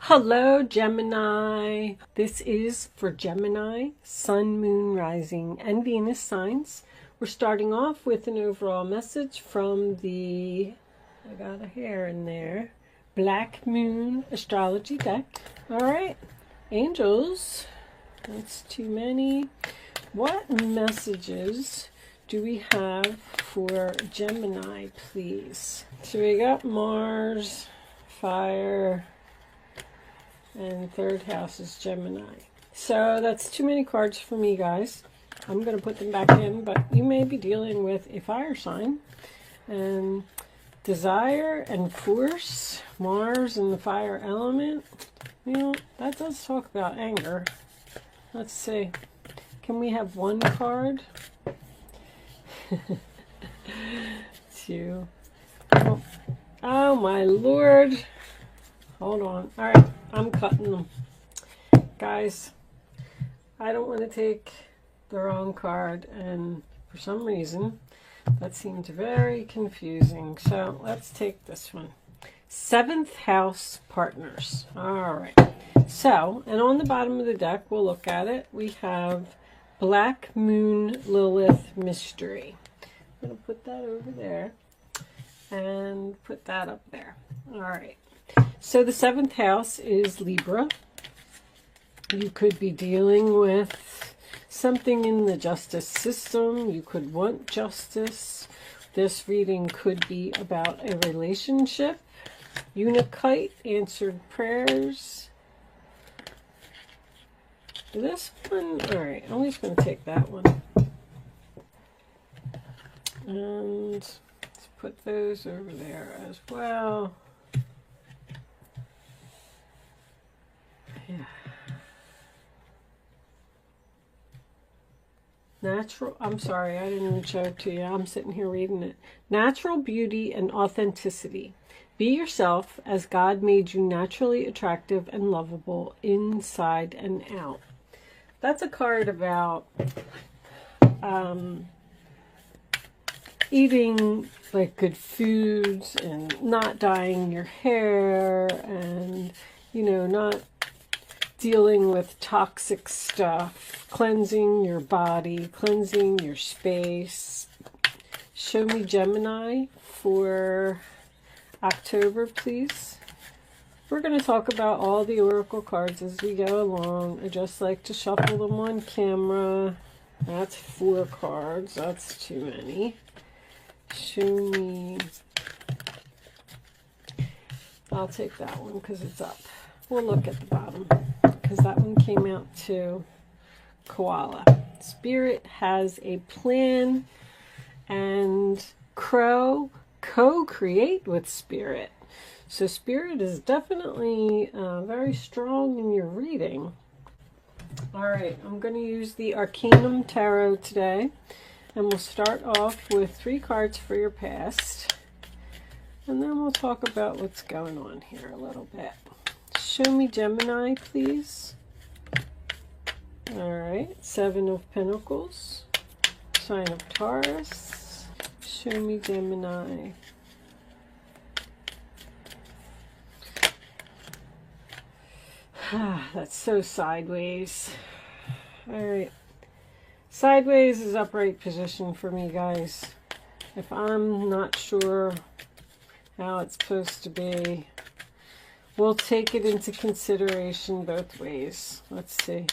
Hello, Gemini. This is for Gemini, Sun, Moon, Rising, and Venus signs. We're starting off with an overall message from the, I got a hair in there, Black Moon Astrology deck. All right, angels, that's too many. What messages do we have for Gemini, please? So we got Mars, fire, and third house is Gemini. So that's too many cards for me, guys. I'm going to put them back in, but you may be dealing with a fire sign. And desire and force, Mars and the fire element. You know, that does talk about anger. Let's see. Can we have one card? Two. Oh my Lord. Hold on. All right. I'm cutting them. Guys, I don't want to take the wrong card, and for some reason that seemed very confusing. So let's take this one. Seventh house partners. All right. So, and on the bottom of the deck, we'll look at it. We have Black Moon Lilith Mystery. I'm going to put that over there and put that up there. All right. So the seventh house is Libra. You could be dealing with something in the justice system. You could want justice. This reading could be about a relationship. Unikite, answered prayers. This one, all right, I'm just going to take that one. And let's put those over there as well. Yeah. Natural, I'm sorry, I didn't even show it to you. I'm sitting here reading it. Natural beauty and authenticity. Be yourself as God made you naturally attractive and lovable inside and out. That's a card about eating like good foods and not dyeing your hair and, you know, not dealing with toxic stuff, cleansing your body, cleansing your space. Show me Gemini for October, please. We're going to talk about all the oracle cards as we go along. I just like to shuffle them on camera. That's 4 cards. That's too many. Show me. I'll take that one because it's up. We'll look at the bottom because that one came out to koala. Spirit has a plan, and crow co-create with spirit. So spirit is definitely very strong in your reading. All right, I'm going to use the Arcanum Tarot today, and we'll start off with 3 cards for your past, and then we'll talk about what's going on here a little bit. Show me Gemini, please. All right, 7 of Pentacles, sign of Taurus. Show me Gemini. That's so sideways. All right. Sideways is upright position for me, guys. If I'm not sure how it's supposed to be, we'll take it into consideration both ways. Let's see.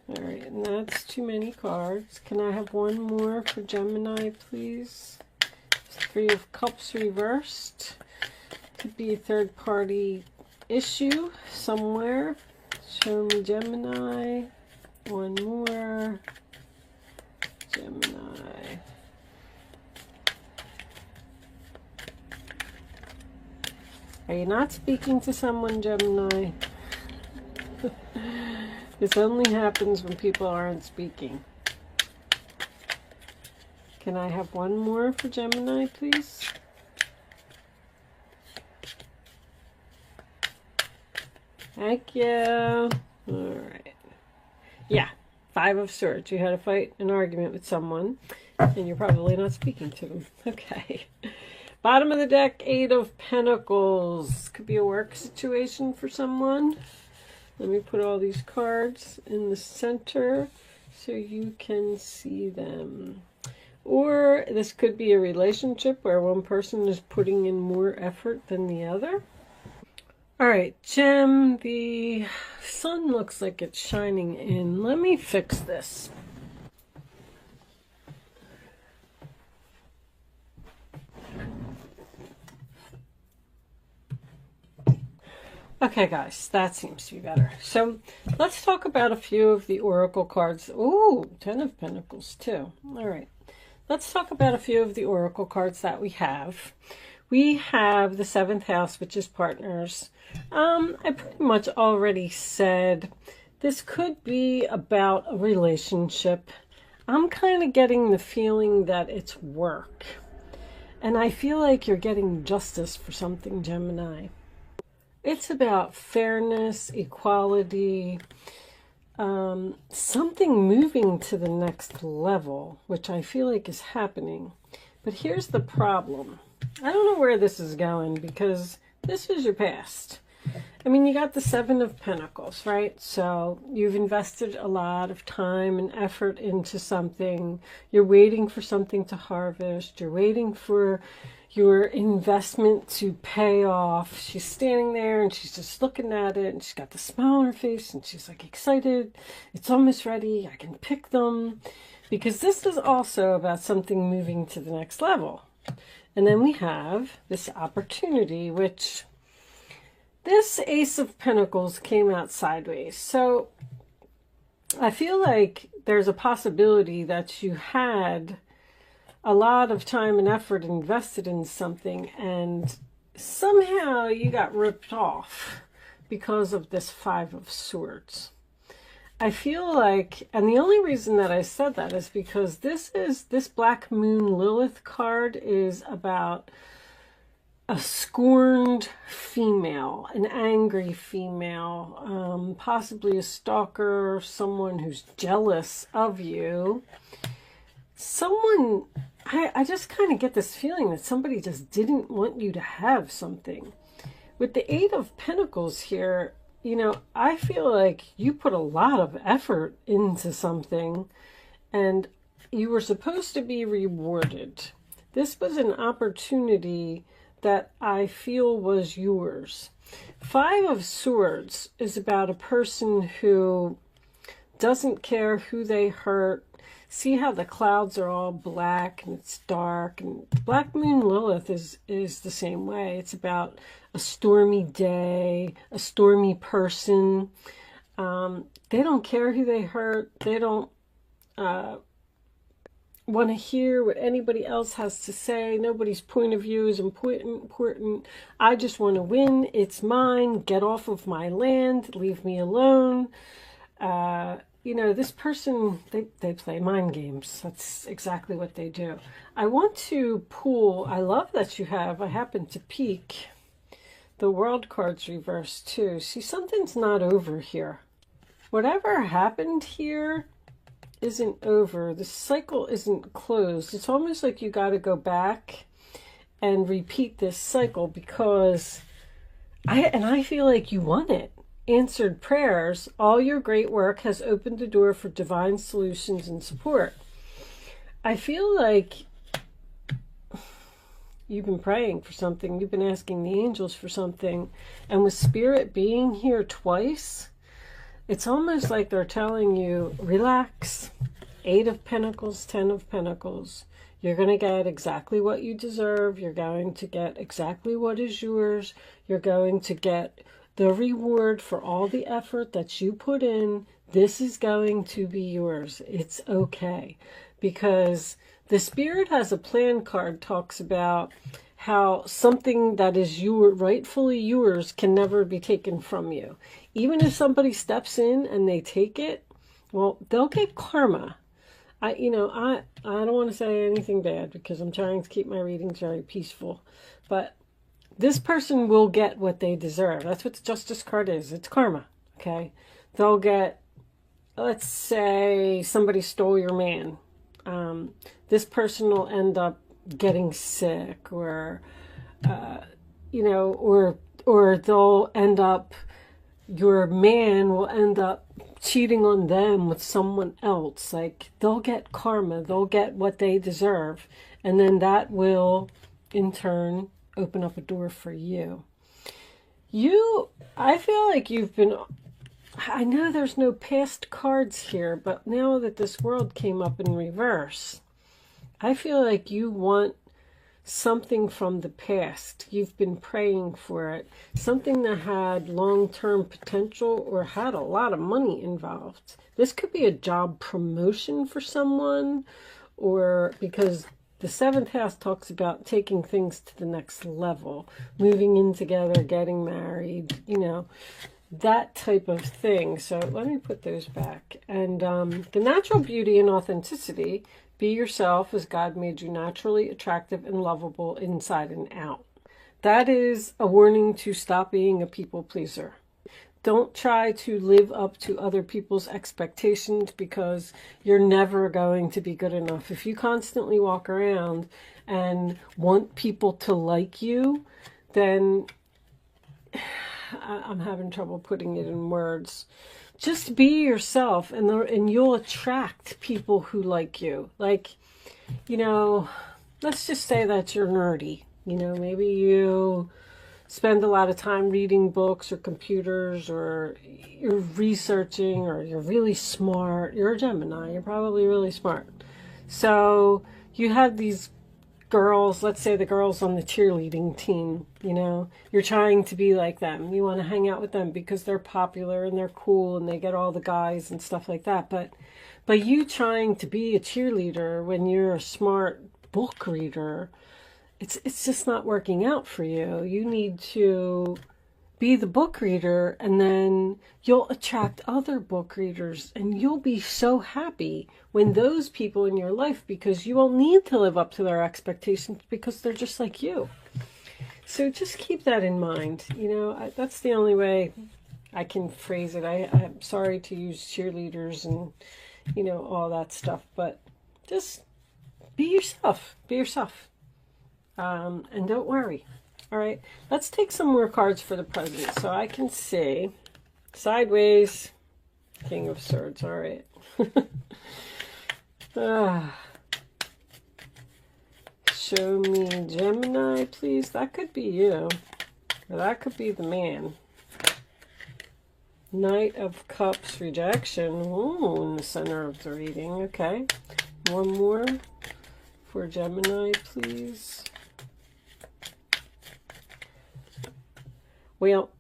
All right, and that's too many cards. Can I have one more for Gemini, please? 3 of Cups reversed. Could be a third-party issue somewhere. Show me Gemini. One more. Gemini. Are you not speaking to someone, Gemini? This only happens when people aren't speaking. Can I have one more for Gemini, please? Thank you. All right. Yeah, 5 of Swords. You had a fight, an argument with someone, and you're probably not speaking to them. Okay. Bottom of the deck, Eight of Pentacles. Could be a work situation for someone. Let me put all these cards in the center so you can see them. Or this could be a relationship where one person is putting in more effort than the other. All right, Gem, the sun looks like it's shining in. Let me fix this. Okay, guys, that seems to be better. So let's talk about a few of the oracle cards. Ooh, 10 of Pentacles too. All right. Let's talk about a few of the oracle cards that we have. We have the 7th house, which is partners. I pretty much already said this could be about a relationship. I'm kind of getting the feeling that it's work. And I feel like you're getting justice for something, Gemini. It's about fairness, equality, something moving to the next level, which I feel like is happening. But here's the problem. I don't know where this is going because this is your past. I mean, you got the 7 of Pentacles, right? So you've invested a lot of time and effort into something. You're waiting for something to harvest. You're waiting for your investment to pay off. She's standing there and she's just looking at it and she's got the smile on her face and she's like excited. It's almost ready. I can pick them. Because this is also about something moving to the next level. And then we have this opportunity, which this Ace of Pentacles came out sideways. So I feel like there's a possibility that you had a lot of time and effort invested in something and somehow you got ripped off because of this 5 of Swords. I feel like, and the only reason that I said that is because this Black Moon Lilith card is about a scorned female, an angry female, possibly a stalker, someone who's jealous of you. Someone, I just kind of get this feeling that somebody just didn't want you to have something. With the 8 of Pentacles here, you know, I feel like you put a lot of effort into something and you were supposed to be rewarded. This was an opportunity that I feel was yours. 5 of Swords is about a person who doesn't care who they hurt. See how the clouds are all black and it's dark, and Black Moon Lilith is the same way. It's about a stormy day, a stormy person. They don't care who they hurt. They don't want to hear what anybody else has to say. Nobody's point of view is important. I just want to win. It's mine. Get off of my land. Leave me alone. You know, this person, they play mind games. That's exactly what they do. I want to pull, I love that you have, I happen to peek, the World cards reversed too. See, something's not over here. Whatever happened here isn't over. The cycle isn't closed. It's almost like you got to go back and repeat this cycle because I feel like you won it. Answered prayers, all your great work has opened the door for divine solutions and support. I feel like you've been praying for something. You've been asking the angels for something. And with Spirit being here twice, it's almost like they're telling you, relax. 8 of Pentacles, 10 of Pentacles. You're going to get exactly what you deserve. You're going to get exactly what is yours. You're going to get the reward for all the effort that you put in. This is going to be yours. It's okay. Because the Spirit Has a Plan card talks about how something that is rightfully yours can never be taken from you. Even if somebody steps in and they take it, well, they'll get karma. I don't want to say anything bad because I'm trying to keep my readings very peaceful. But this person will get what they deserve. That's what the Justice card is. It's karma, okay? They'll get, let's say somebody stole your man. This person will end up getting sick, or you know, or they'll end up, your man will end up cheating on them with someone else. Like, they'll get karma, they'll get what they deserve, and then that will in turn open up a door for you. I feel like you've been, I know there's no past cards here, but now that this world came up in reverse, I feel like you want something from the past. You've been praying for it. Something that had long-term potential or had a lot of money involved. This could be a job promotion for someone, or because the 7th house talks about taking things to the next level, moving in together, getting married, you know, that type of thing. So let me put those back. And the natural beauty and authenticity, be yourself as God made you, naturally attractive and lovable inside and out. That is a warning to stop being a people pleaser. Don't try to live up to other people's expectations, because you're never going to be good enough. If you constantly walk around and want people to like you, then I'm having trouble putting it in words. Just be yourself, and you'll attract people who like you. Like, you know, let's just say that you're nerdy. You know, maybe you spend a lot of time reading books or computers, or you're researching, or you're really smart. You're a Gemini. You're probably really smart. So you have these girls, let's say the girls on the cheerleading team, you know, you're trying to be like them. You want to hang out with them because they're popular and they're cool and they get all the guys and stuff like that. But you trying to be a cheerleader when you're a smart book reader, it's just not working out for you. You need to be the book reader, and then you'll attract other book readers, and you'll be so happy when those people in your life, because you won't need to live up to their expectations because they're just like you. So just keep that in mind. You know, that's the only way I can phrase it. I'm sorry to use cheerleaders and, you know, all that stuff, but just be yourself. Be yourself. And don't worry. All right, let's take some more cards for the present so I can see. Sideways, King of Swords. All right. Show me Gemini, please. That could be you, or that could be the man. Knight of Cups, rejection. Ooh, in the center of the reading. Okay, one more for Gemini, please. Well,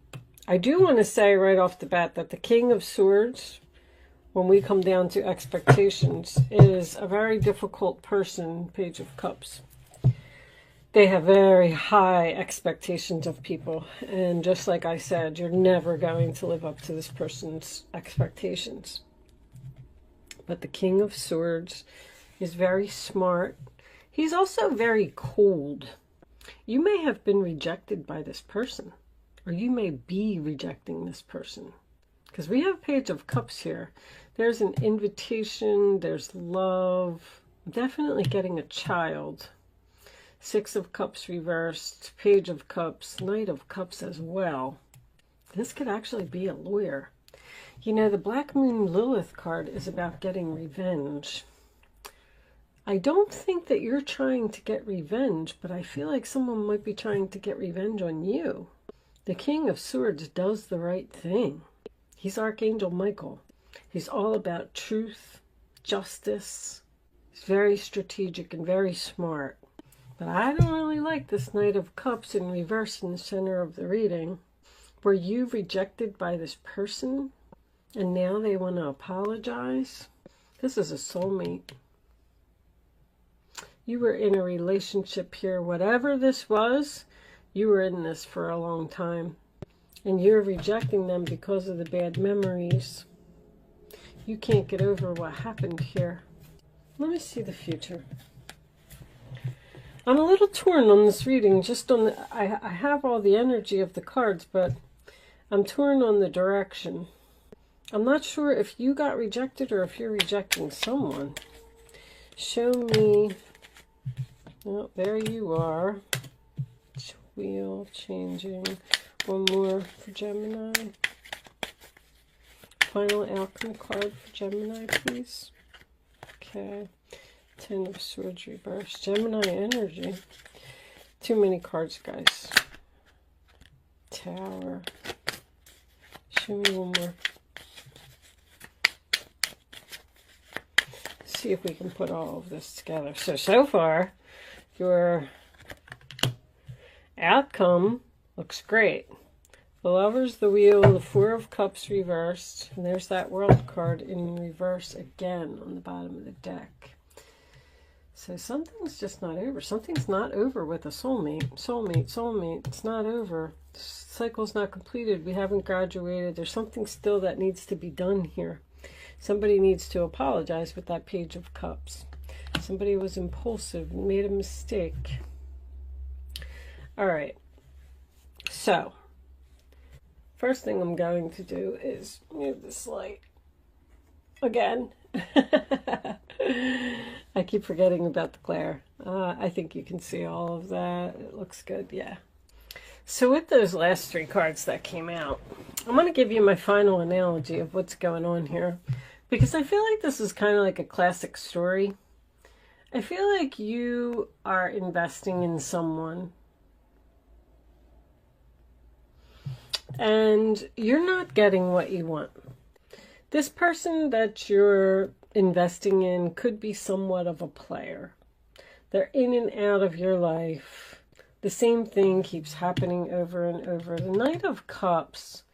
I do want to say right off the bat that the King of Swords, when we come down to expectations, is a very difficult person, Page of Cups. They have very high expectations of people. And just like I said, you're never going to live up to this person's expectations. But the King of Swords is very smart. He's also very cold. You may have been rejected by this person, or you may be rejecting this person, because we have Page of Cups here. There's an invitation, there's love, definitely getting a child. 6 of Cups reversed, Page of Cups, Knight of Cups as well. This could actually be a lawyer. You know, the Black Moon Lilith card is about getting revenge. I don't think that you're trying to get revenge, but I feel like someone might be trying to get revenge on you. The King of Swords does the right thing. He's Archangel Michael. He's all about truth, justice. He's very strategic and very smart. But I don't really like this Knight of Cups in reverse in the center of the reading. Were you rejected by this person and now they want to apologize? This is a soulmate. You were in a relationship here. Whatever this was, you were in this for a long time, and you're rejecting them because of the bad memories. You can't get over what happened here. Let me see the future. I'm a little torn on this reading. Just on the, I have all the energy of the cards, but I'm torn on the direction. I'm not sure if you got rejected or if you're rejecting someone. Show me Oh, there you are. Wheel changing. One more for Gemini. Final outcome card for Gemini, please. Okay. 10 of Swords reversed. Gemini energy. Too many cards, guys. Tower. Show me one more. See if we can put all of this together. So far, your outcome looks great. The Lovers, the Wheel, the Four of Cups reversed. And there's that World card in reverse again on the bottom of the deck. So something's just not over. Something's not over with a soulmate. Soulmate. It's not over. The cycle's not completed. We haven't graduated. There's something still that needs to be done here. Somebody needs to apologize with that Page of Cups. Somebody was impulsive and made a mistake. All right. So, first thing I'm going to do is move this light again. I keep forgetting about the glare. I think you can see all of that. It looks good, yeah. So with those last three cards that came out, I'm going to give you my final analogy of what's going on here. Because I feel like this is kind of like a classic story. I feel like you are investing in someone and you're not getting what you want. This person that you're investing in could be somewhat of a player. They're in and out of your life. The same thing keeps happening over and over. The Knight of Cups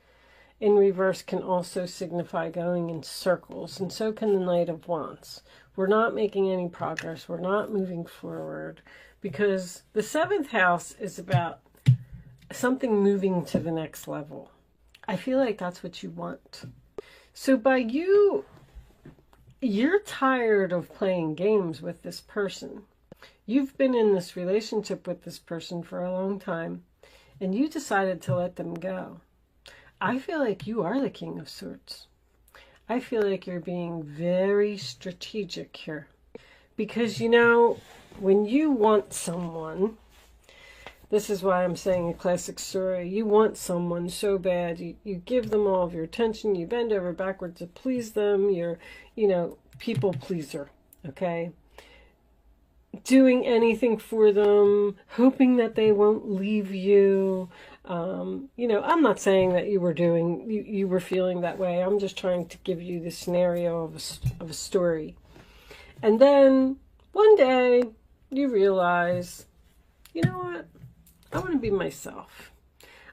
in reverse can also signify going in circles, and so can the Knight of Wands. We're not making any progress. We're not moving forward because the 7th house is about something moving to the next level. I feel like that's what you want. So by you're tired of playing games with this person. You've been in this relationship with this person for a long time, and you decided to let them go. I feel like you are the King of Swords. I feel like you're being very strategic here. Because, you know, when you want someone, this is why I'm saying a classic story. You want someone so bad. You give them all of your attention. You bend over backwards to please them. You're, people pleaser, okay? Doing anything for them, hoping that they won't leave you. I'm not saying that you were feeling that way. I'm just trying to give you the scenario of a story. And then one day you realize, you know what? I want to be myself.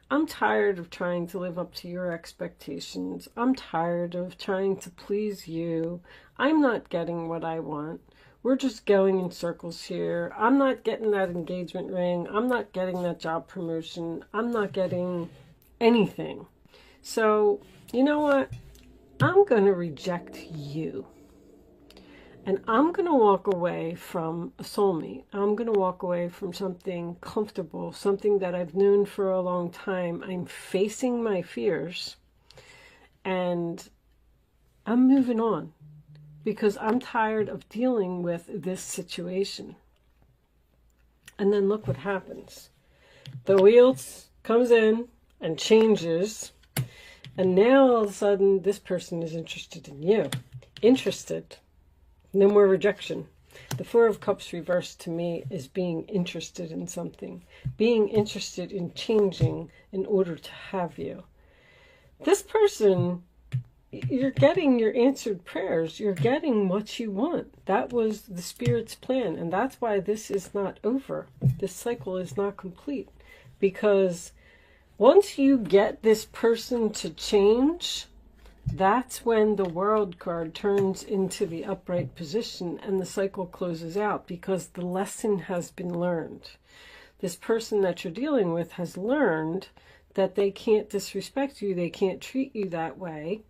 I'm tired of trying to live up to your expectations. I'm tired of trying to please you. I'm not getting what I want. We're just going in circles here. I'm not getting that engagement ring. I'm not getting that job promotion. I'm not getting anything. So, you know what? I'm going to reject you. And I'm going to walk away from a soulmate. I'm going to walk away from something comfortable, something that I've known for a long time. I'm facing my fears. And I'm moving on. Because I'm tired of dealing with this situation. And then look what happens. The wheel comes in and changes. And now all of a sudden, this person is interested in you. Interested. No more rejection. The Four of Cups reversed to me is being interested in something. Being interested in changing in order to have you. This person, you're getting your answered prayers. You're getting what you want. That was the Spirit's plan. And that's why this is not over. This cycle is not complete. Because once you get this person to change, that's when the World card turns into the upright position and the cycle closes out because the lesson has been learned. This person that you're dealing with has learned that they can't disrespect you. They can't treat you that way.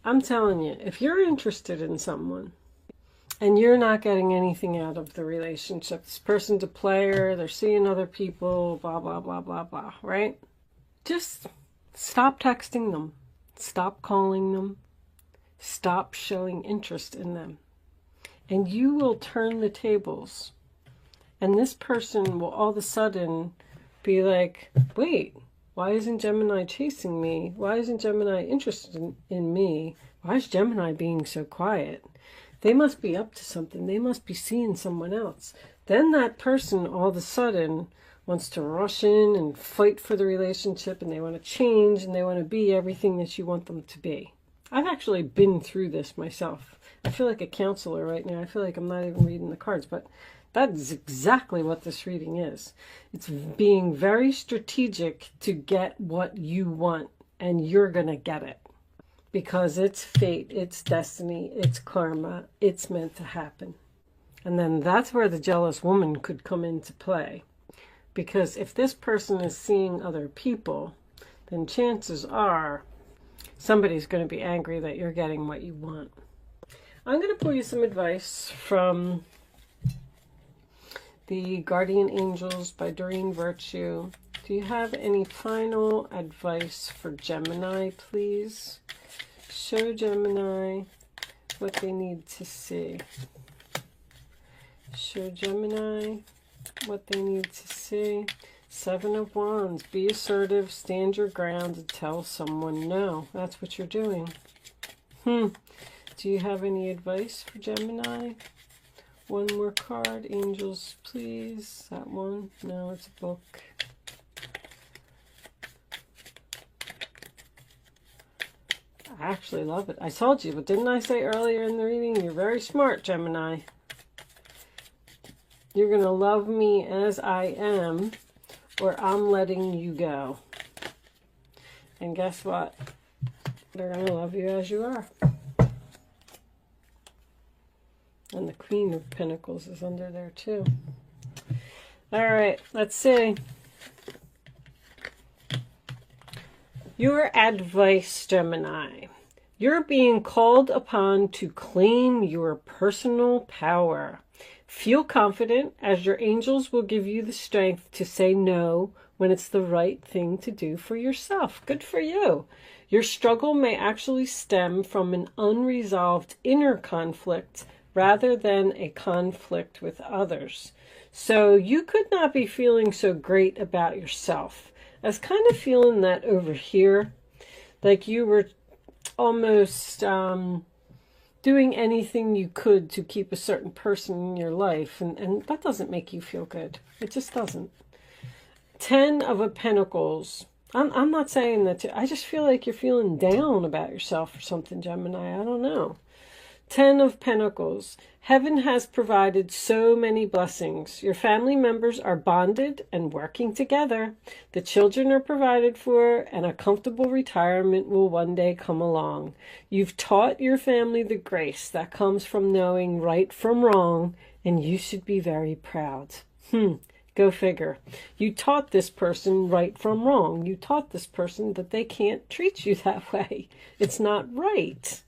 I'm telling you, if you're interested in someone and you're not getting anything out of the relationship, this person's a player, they're seeing other people, blah, blah, blah, blah, blah, right? Just stop texting them. Stop calling them. Stop showing interest in them. And you will turn the tables. And this person will all of a sudden be like, wait, why isn't Gemini chasing me? Why isn't Gemini interested in me? Why is Gemini being so quiet? They must be up to something. They must be seeing someone else. Then that person all of a sudden wants to rush in and fight for the relationship, and they want to change, and they want to be everything that you want them to be. I've actually been through this myself. I feel like a counselor right now. I feel like I'm not even reading the cards, but that is exactly what this reading is. It's being very strategic to get what you want, and you're going to get it. Because it's fate, it's destiny, it's karma, it's meant to happen. And then that's where the jealous woman could come into play. Because if this person is seeing other people, then chances are somebody's going to be angry that you're getting what you want. I'm going to pull you some advice from the Guardian Angels by Doreen Virtue. Do you have any final advice for Gemini, please? Show Gemini what they need to see. Show Gemini what they need to see. Seven of Wands. Be assertive, stand your ground, and tell someone no. That's what you're doing. Do you have any advice for Gemini? One more card. Angels, please. That one? No, it's a book. I actually love it. I told you, but didn't I say earlier in the reading, you're very smart, Gemini. You're going to love me as I am, or I'm letting you go. And guess what? They're going to love you as you are. And the Queen of Pentacles is under there too. All right, let's see. Your advice, Gemini. You're being called upon to claim your personal power. Feel confident, as your angels will give you the strength to say no when it's the right thing to do for yourself. Good for you. Your struggle may actually stem from an unresolved inner conflict rather than a conflict with others. So you could not be feeling so great about yourself. I was kind of feeling that over here, like you were almost doing anything you could to keep a certain person in your life, and that doesn't make you feel good. It just doesn't. 10 of Pentacles. I'm not saying that I just feel like you're feeling down about yourself or something, Gemini. I don't know. 10 of Pentacles. Heaven has provided so many blessings. Your family members are bonded and working together. The children are provided for, and a comfortable retirement will one day come along. You've taught your family the grace that comes from knowing right from wrong, and you should be very proud. Go figure. You taught this person right from wrong. You taught this person that they can't treat you that way. It's not right.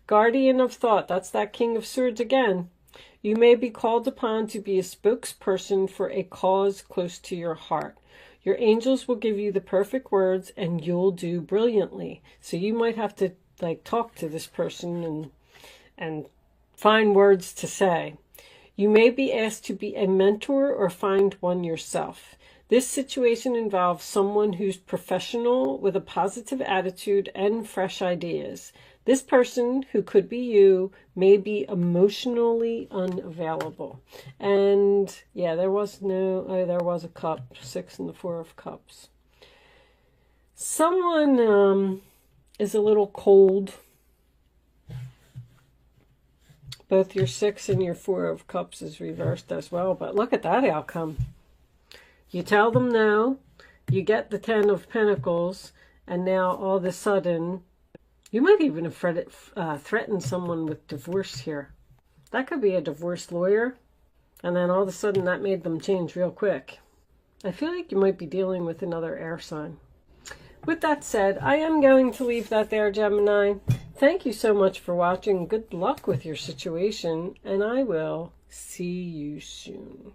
Guardian of Thought, that's that King of Swords again. You may be called upon to be a spokesperson for a cause close to your heart. Your angels will give you the perfect words and you'll do brilliantly. So you might have to talk to this person and find words to say. You may be asked to be a mentor or find one yourself. This situation involves someone who's professional with a positive attitude and fresh ideas. This person, who could be you, may be emotionally unavailable. And yeah, there was a cup, 6 and the 4 of Cups. Someone is a little cold. Both your 6 and your 4 of Cups is reversed as well, but look at that outcome. You tell them no, you get the 10 of Pentacles, and now all of a sudden, you might even have threatened someone with divorce here. That could be a divorce lawyer, and then all of a sudden that made them change real quick. I feel like you might be dealing with another air sign. With that said, I am going to leave that there, Gemini. Thank you so much for watching. Good luck with your situation, and I will see you soon.